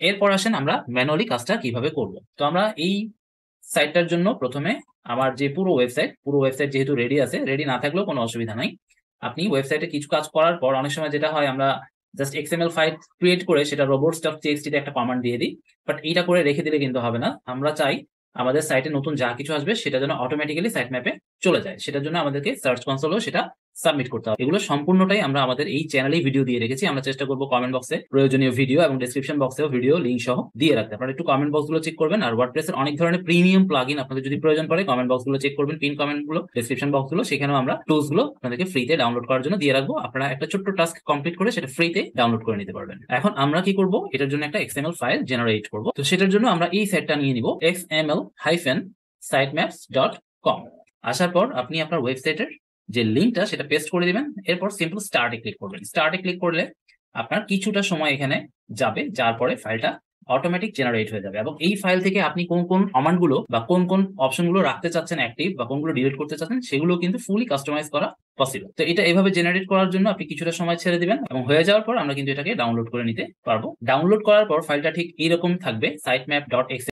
এরপর আসেন আমরা ম্যানুয়ালি কাজটা কিভাবে করব। তো আমরা এই সাইটটার জন্য প্রথমে আমার যে পুরো ওয়েবসাইট যেহেতু রেডি আছে, রেডি না থাকলেও কোনো অসুবিধা নাই। আপনি ওয়েবসাইটে কিছু কাজ করার পর অনেক সময় যেটা হয়, আমরা জাস্ট এক্সএমএল ফাইল ক্রিয়েট করে সেটা robots.txt তে একটা কমান্ড দিয়ে দিই। বাট এইটা করে রেখে দিলে কিন্তু হবে না। আমরা চাই আমাদের সাইটে নতুন যা কিছু আসবে সেটা যেন অটোমেটিক্যালি সাইট ম্যাপে চলে যায়। সেটার জন্য আমাদেরকে সার্চ কনসোলেও সেটা সাবমিট করতে হবে। এগুলো সম্পূর্ণটাই আমরা আমাদের এই চ্যানেলেই ভিডিও দিয়ে রেখেছি। আমরা চেষ্টা করবো কমেন্ট বক্সে প্রয়োজনীয় ভিডিও এবং ডেসক্রিপশন বক্সেও ভিডিও লিঙ্ক সহ দিয়ে রাখতে। আপনারা একটু কমেন্ট বক্স গুলো চেক করবেন। আর ওয়ার্ডপ্রেসের অনেক ধরনের প্রিমিয়াম প্লাগইন আপনাদের যদি প্রয়োজন পড়ে, কমেন্ট বক্স গুলো চেক করবেন, পিন কমেন্ট গুলো, ডেসক্রিপশন বক্স গুলো, সেখানেও আমরা টুলস গুলো আপনাদেরকে ফ্রিতে ডাউনলোড করার জন্য দিয়ে রাখবো। আপনারা একটা ছোট্ট টাস্ক কমপ্লিট করে সেটা ফ্রিতে ডাউনলোড করে নিতে পারবেন। এখন আমরা কি করব, এটার জন্য একটা এক্সএমএল ফাইল জেনারেট করব। তো সেটার জন্য আমরা এই সেটটা নিয়ে নিব, xml-sitemaps.com। আসার পর আপনি আপনার ওয়েবসাইটের যে লিঙ্কটা সেটা পেস্ট করে দিবেন। এরপর সিম্পল স্টার্টে ক্লিক করবেন। স্টার্টে ক্লিক করলে আপনার কিছুটা সময় এখানে যাবে, যার পরে ফাইলটা অটোমেটিক জেনারেট হয়ে যাবে। এবং এই ফাইল থেকে আপনি কোন কোন কমান্ড গুলো বা কোন কোন অপশন গুলো রাখতে চাচ্ছেন অ্যাক্টিভ, বা কোনগুলো ডিলিট করতে চাচ্ছেন, সেগুলো কিন্তু ফুলি কাস্টমাইজ করা পসিবল। তো এটা এভাবে জেনারেট করার জন্য আপনি কিছুটা সময় ছেড়ে দিবেন, এবং হয়ে যাওয়ার পর আমরা কিন্তু এটাকে ডাউনলোড করে নিতে পারবো। ডাউনলোড করার পর ফাইলটা ঠিক এইরকম থাকবে, sitemap.xml